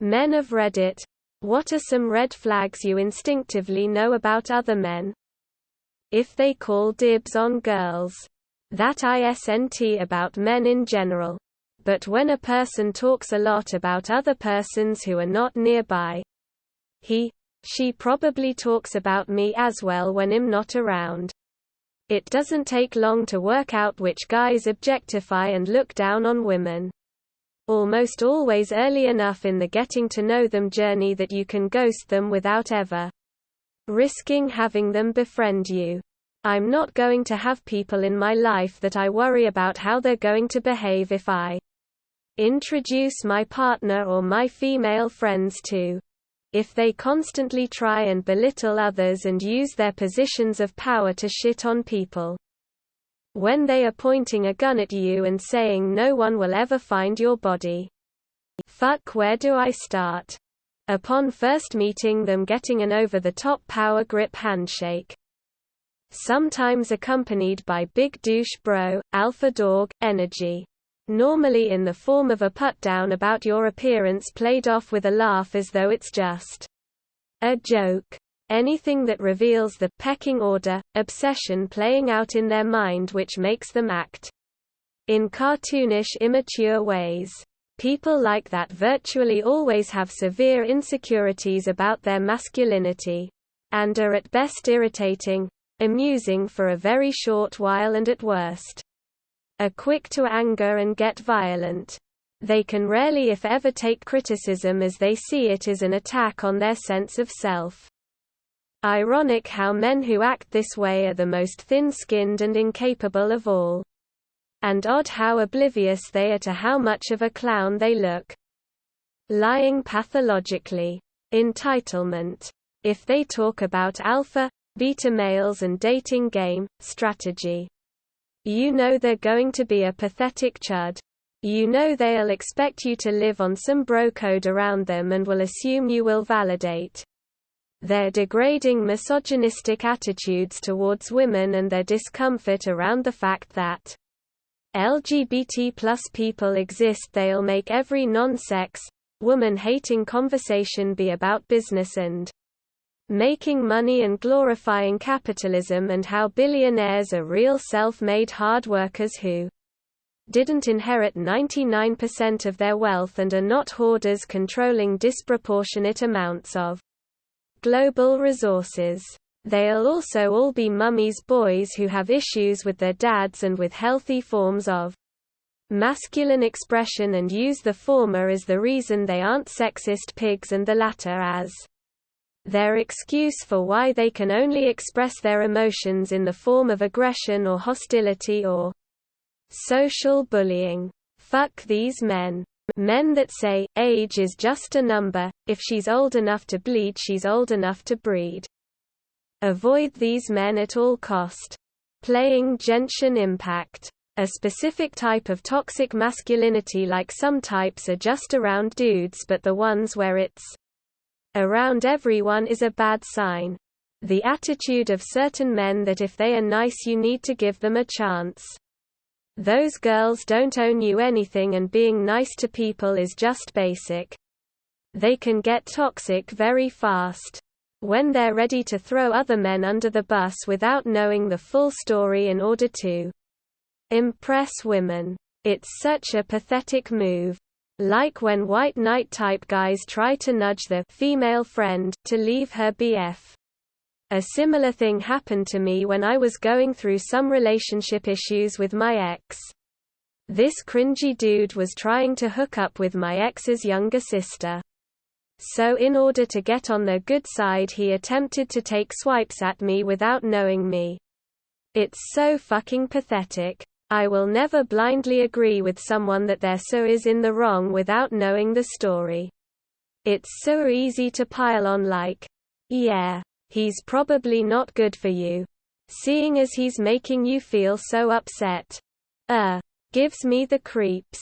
Men of Reddit. What are some red flags you instinctively know about other men? If they call dibs on girls. That isn't about men in general. But when a person talks a lot about other persons who are not nearby. She probably talks about me as well when I'm not around. It doesn't take long to work out which guys objectify and look down on women. Almost always early enough in the getting to know them journey that you can ghost them without ever risking having them befriend you. I'm not going to have people in my life that I worry about how they're going to behave if I introduce my partner or my female friends to. If they constantly try and belittle others and use their positions of power to shit on people. When they are pointing a gun at you and saying no one will ever find your body. Fuck, where do I start? Upon first meeting them, getting an over-the-top power grip handshake. Sometimes accompanied by big douche bro, alpha dog, energy. Normally in the form of a put-down about your appearance played off with a laugh as though it's just a joke. Anything that reveals the pecking order obsession playing out in their mind, which makes them act in cartoonish, immature ways. People like that virtually always have severe insecurities about their masculinity, and are at best irritating, amusing for a very short while, and at worst, are quick to anger and get violent. They can rarely, if ever, take criticism as they see it as an attack on their sense of self. Ironic how men who act this way are the most thin-skinned and incapable of all. And odd how oblivious they are to how much of a clown they look. Lying pathologically. Entitlement. If they talk about alpha, beta males and dating game strategy, you know they're going to be a pathetic chud. You know they'll expect you to live on some bro code around them and will assume you will validate their degrading misogynistic attitudes towards women and their discomfort around the fact that LGBT+ people exist. They'll make every non-sex, woman-hating conversation be about business and making money and glorifying capitalism and how billionaires are real self-made hard workers who didn't inherit 99% of their wealth and are not hoarders controlling disproportionate amounts of global resources. They'll also all be mummies boys who have issues with their dads and with healthy forms of masculine expression and use the former as the reason they aren't sexist pigs and the latter as their excuse for why they can only express their emotions in the form of aggression or hostility or social bullying. Fuck these men. Men that say, age is just a number, if she's old enough to bleed she's old enough to breed. Avoid these men at all cost. Playing Genshin Impact. A specific type of toxic masculinity, like some types are just around dudes, but the ones where it's around everyone is a bad sign. The attitude of certain men that if they are nice you need to give them a chance. Those girls don't owe you anything and being nice to people is just basic. They can get toxic very fast. When they're ready to throw other men under the bus without knowing the full story in order to impress women. It's such a pathetic move. Like when white knight type guys try to nudge the female friend to leave her BF. A similar thing happened to me when I was going through some relationship issues with my ex. This cringy dude was trying to hook up with my ex's younger sister. So in order to get on their good side he attempted to take swipes at me without knowing me. It's so fucking pathetic. I will never blindly agree with someone that they're so is in the wrong without knowing the story. It's so easy to pile on like, yeah, he's probably not good for you, seeing as he's making you feel so upset. Gives me the creeps.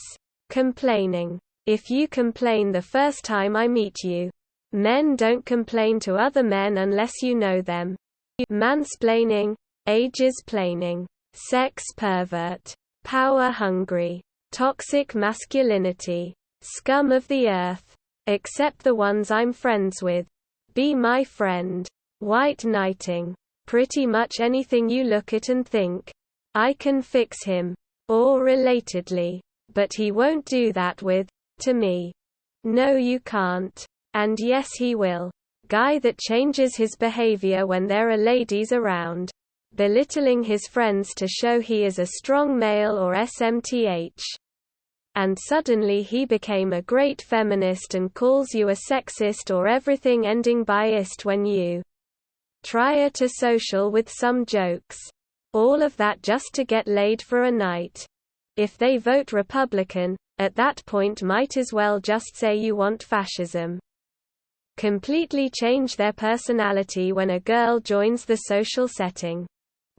Complaining. If you complain the first time I meet you. Men don't complain to other men unless you know them. Mansplaining. Ages-plaining. Sex pervert. Power hungry. Toxic masculinity. Scum of the earth. Except the ones I'm friends with. Be my friend. White knighting. Pretty much anything you look at and think, I can fix him. Or relatedly. But he won't do that with, to me. No you can't. And yes he will. Guy that changes his behavior when there are ladies around. Belittling his friends to show he is a strong male or SMTH. And suddenly he became a great feminist and calls you a sexist or everything ending by ist when you try a social with some jokes. All of that just to get laid for a night. If they vote Republican, at that point might as well just say you want fascism. Completely change their personality when a girl joins the social setting.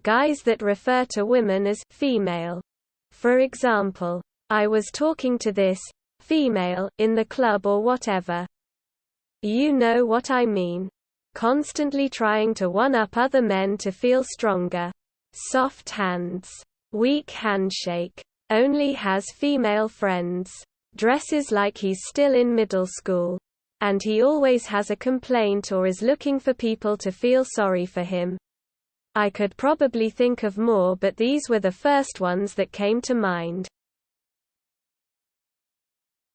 Guys that refer to women as female. For example, I was talking to this female in the club or whatever. You know what I mean. Constantly trying to one-up other men to feel stronger. Soft hands. Weak handshake. Only has female friends. Dresses like he's still in middle school. And he always has a complaint or is looking for people to feel sorry for him. I could probably think of more, but these were the first ones that came to mind.